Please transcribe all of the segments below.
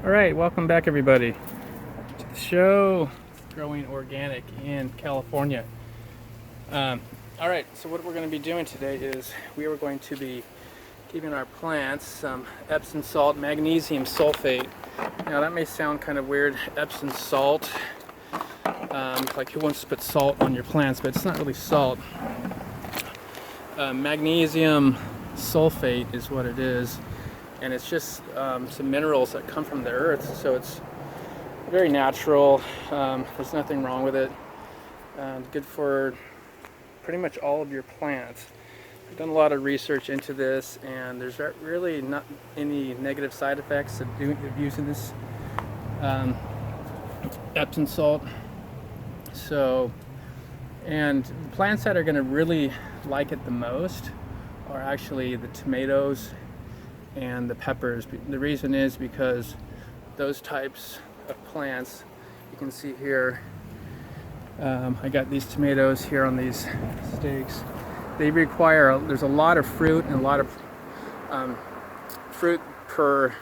All right, welcome back everybody to the show, Growing Organic in California. All right, so what we're going to be doing today is we are going to be giving our plants some Epson salt, magnesium sulfate. Now that may sound kind of weird, Epson salt, like who wants to put salt on your plants, but it's not really salt. Magnesium sulfate is what it is. And it's just some minerals that come from the earth, so it's very natural. There's nothing wrong with it. Good for pretty much all of your plants. I've done a lot of research into this, and there's really not any negative side effects of using this Epsom salt. So, and the plants that are going to really like it the most are actually the tomatoes and the peppers. The reason is because those types of plants, you can see here, I got these tomatoes here on these stakes. They require, there's a lot of fruit and a lot of fruit per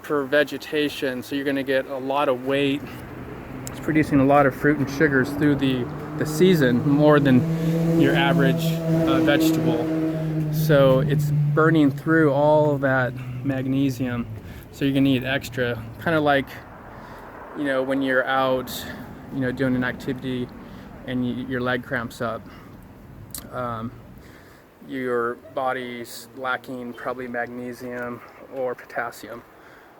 vegetation, so you're going to get a lot of weight. It's producing a lot of fruit and sugars through the season, more than your average vegetable. So it's burning through all of that magnesium, so you're gonna need extra, kind of like, you know, when you're out, you know, doing an activity and your leg cramps up, your body's lacking probably magnesium or potassium,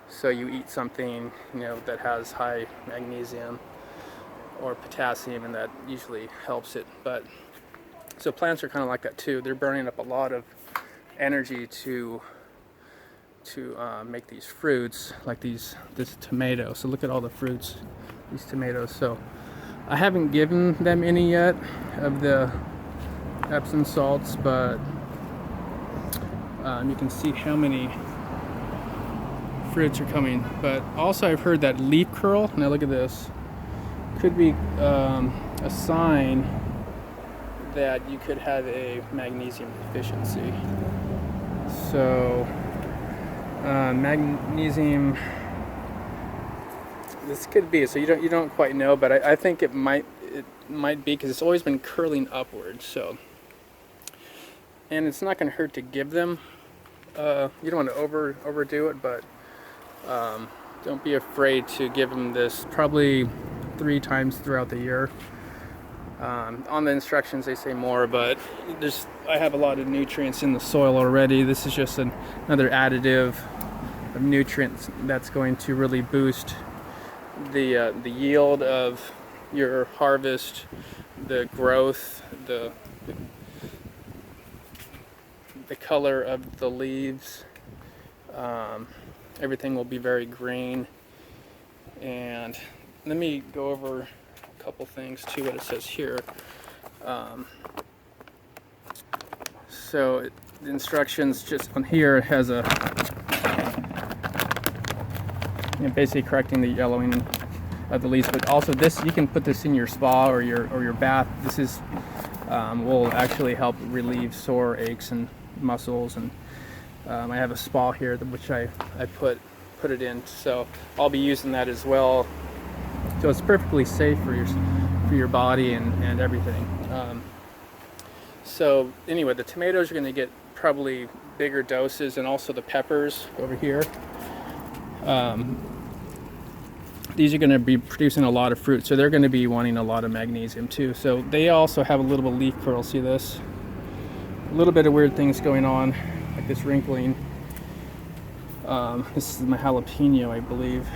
so you eat something, you know, that has high magnesium or potassium, and that usually helps it. But so plants are kind of like that too. They're burning up a lot of energy to make these fruits, like this tomato. So look at all the fruits, these tomatoes. So I haven't given them any yet of the Epsom salts, but you can see how many fruits are coming. But also I've heard that leaf curl, now look at this, could be a sign that you could have a magnesium deficiency. So magnesium, this could be, so you don't quite know, but I think it might be, because it's always been curling upwards. So, and it's not going to hurt to give them, you don't want to overdo it, but don't be afraid to give them this probably 3 times throughout the year. On the instructions they say more, but I have a lot of nutrients in the soil already. This is just another additive of nutrients that's going to really boost the yield of your harvest, the growth, the color of the leaves. Everything will be very green. And let me go over couple things too, what it says here. So the instructions just on here has a, you know, basically correcting the yellowing of the leaves, but also this, you can put this in your spa or your bath. This is will actually help relieve sore aches and muscles, and I have a spa here which I put it in, so I'll be using that as well. So it's perfectly safe for your body and everything. So anyway, the tomatoes are going to get probably bigger doses, and also the peppers over here. These are going to be producing a lot of fruit, so they're going to be wanting a lot of magnesium too. So they also have a little bit of leaf curl. See this? A little bit of weird things going on, like this wrinkling. This is my jalapeno, I believe.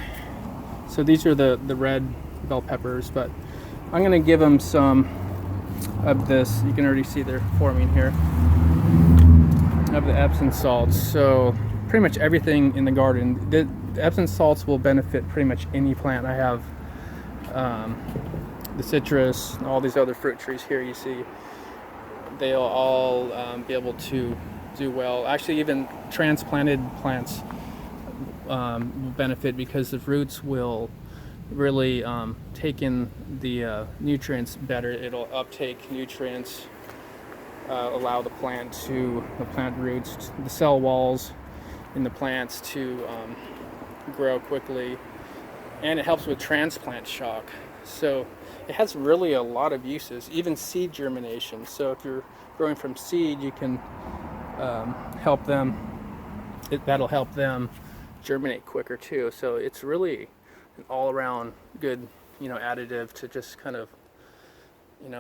So these are the red bell peppers, but I'm going to give them some of this. You can already see they're forming here, of the Epsom salts. So pretty much everything in the garden, the Epsom salts will benefit pretty much any plant. I have the citrus, all these other fruit trees here you see. They'll all be able to do well. Actually, even transplanted plants will benefit, because the roots will really take in the nutrients better. It'll uptake nutrients, allow the plant roots, the cell walls in the plants to grow quickly, and it helps with transplant shock. So it has really a lot of uses, even seed germination. So if you're growing from seed, you can help them. That'll help them germinate quicker too. So it's really an all-around good, additive to just kind of,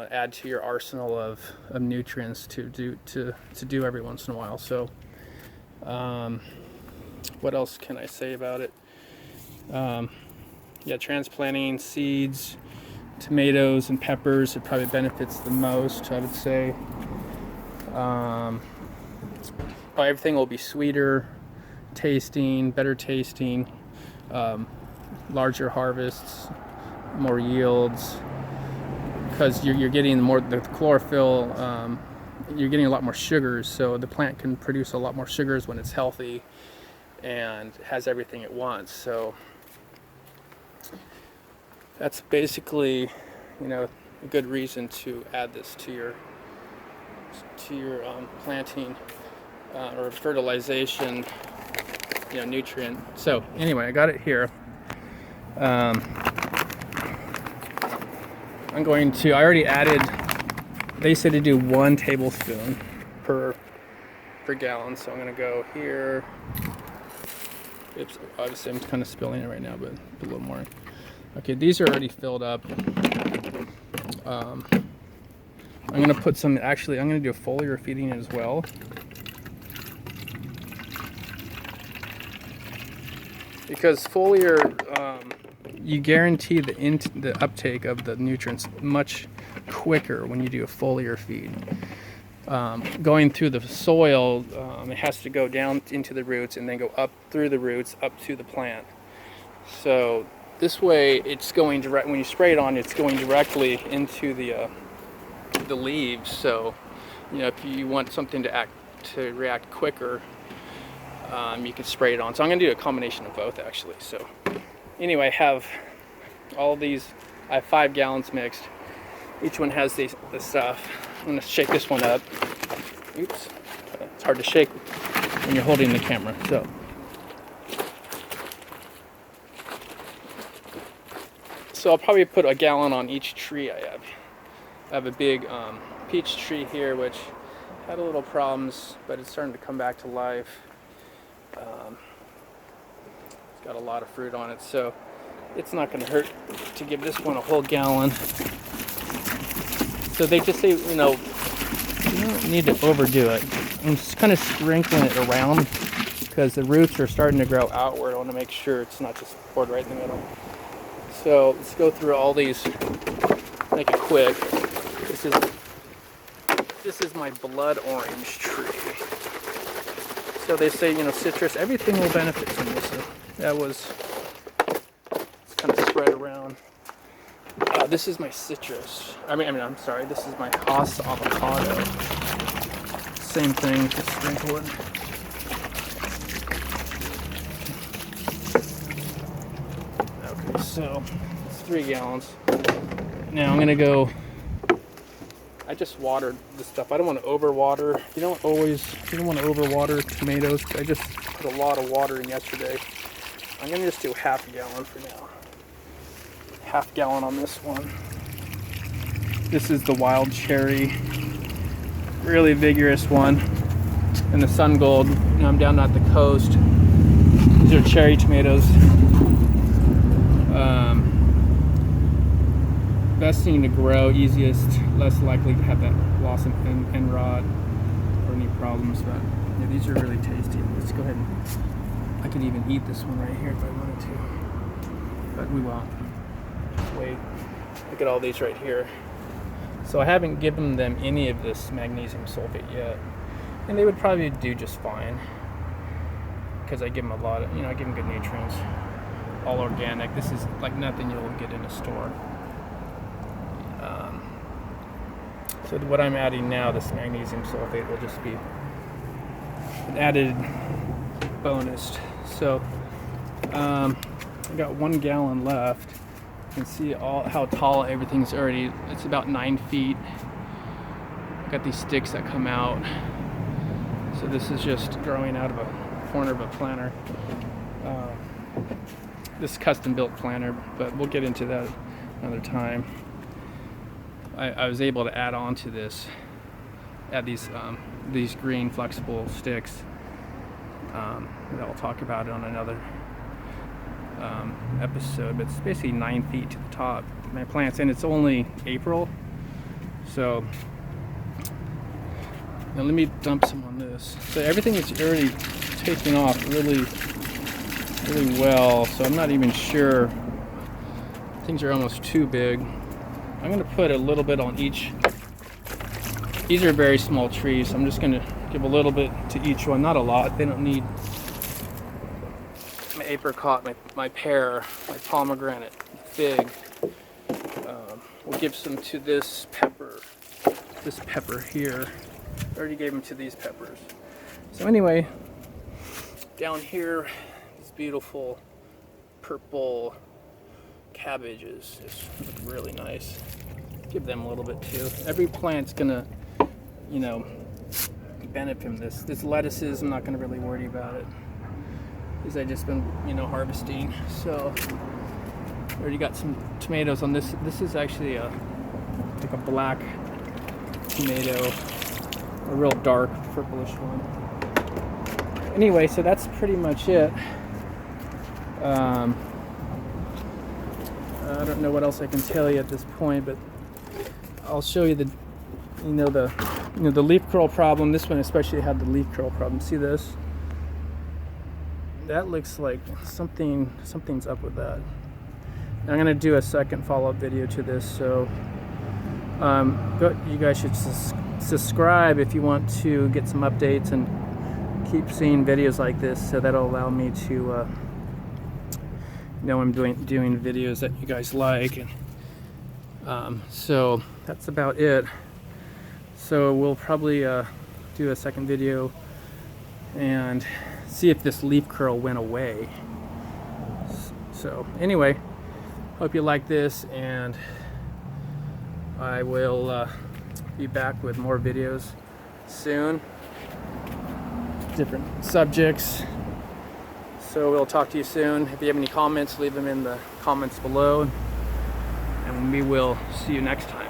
add to your arsenal of nutrients to do every once in a while. So what else can I say about it? Yeah, transplanting seeds, tomatoes and peppers, it probably benefits the most, I would say. Everything will be sweeter tasting, better tasting, larger harvests, more yields, because you're getting more the chlorophyll. You're getting a lot more sugars, so the plant can produce a lot more sugars when it's healthy and has everything it wants. So that's basically, a good reason to add this to your planting or fertilization, nutrient. So anyway, I got it here. I already added, they said to do 1 tablespoon per gallon, so I'm going to go here. Oops, obviously I'm kind of spilling it right now, but put a little more. Okay, these are already filled up. I'm going to put some, actually I'm going to do a foliar feeding as well. Because foliar, you guarantee the uptake of the nutrients much quicker when you do a foliar feed. Going through the soil, it has to go down into the roots and then go up through the roots up to the plant. So this way, it's going direct. When you spray it on, it's going directly into the leaves. So, if you want something to react quicker, you can spray it on. So I'm going to do a combination of both, actually. So anyway, I have all these. I have 5 gallons mixed. Each one has the stuff. I'm going to shake this one up. Oops, it's hard to shake when you're holding the camera. So I'll probably put a gallon on each tree I have. I have a big peach tree here, which had a little problems, but it's starting to come back to life. It's got a lot of fruit on it, so it's not going to hurt to give this one a whole gallon. So they just say, you don't need to overdo it. I'm just kind of sprinkling it around because the roots are starting to grow outward. I want to make sure it's not just poured right in the middle. So let's go through all these, make it quick. This is my blood orange tree. So they say, citrus, everything will benefit from this. So it's kind of spread around. This is my citrus. I'm sorry, this is my Haas avocado. Same thing, just sprinkle it. Okay, so it's 3 gallons. Now I'm gonna go. I just watered this stuff. I don't want to overwater. You don't want to overwater tomatoes. I just put a lot of water in yesterday. I'm gonna just do half a gallon for now. Half gallon on this one. This is the wild cherry, really vigorous one, and the sun gold. I'm down at the coast. These are cherry tomatoes. Best thing to grow, easiest, less likely to have that blossom and rot or any problems. But yeah, these are really tasty. Let's go ahead and I could even eat this one right here if I wanted to, but we won't. Just wait. Look at all these right here. So I haven't given them any of this magnesium sulfate yet, and they would probably do just fine because I give them a lot of, I give them good nutrients, all organic. This is like nothing you'll get in a store. So what I'm adding now, this magnesium sulfate, will just be an added bonus. So I got 1 gallon left. You can see how tall everything's already. It's about 9 feet. I got these sticks that come out. So this is just growing out of a corner of a planter. this custom-built planter, but we'll get into that another time. I was able to add on to this, add these green flexible sticks that I'll talk about on another episode. But it's basically 9 feet to the top. My plants, and it's only April, so now let me dump some on this. So everything is already taking off really well, so I'm not even sure. Things are almost too big. I'm going to put a little bit on each. These are very small trees, so I'm just going to give a little bit to each one. Not a lot. They don't need my apricot, my pear, my pomegranate, fig. We'll give some to this pepper here. I already gave them to these peppers. So anyway, down here, these beautiful purple cabbages just look really nice. Give them a little bit too. Every plant's gonna, you know, benefit from this. This lettuces, I'm not gonna really worry about it, because I've just been, you know, harvesting. So I already got some tomatoes on this. This is actually like a black tomato, a real dark purplish one. Anyway, so that's pretty much it. I don't know what else I can tell you at this point, but I'll show you the leaf curl problem. This one especially had the leaf curl problem. See this? That looks like something's up with that. And I'm gonna do a second follow-up video to this, so you guys should subscribe if you want to get some updates and keep seeing videos like this, so that'll allow me to know I'm doing videos that you guys like. And so that's about it. So we'll probably do a second video and see if this leaf curl went away. So anyway, hope you like this, and I will be back with more videos soon, different subjects. So we'll talk to you soon. If you have any comments, leave them in the comments below, and we will see you next time.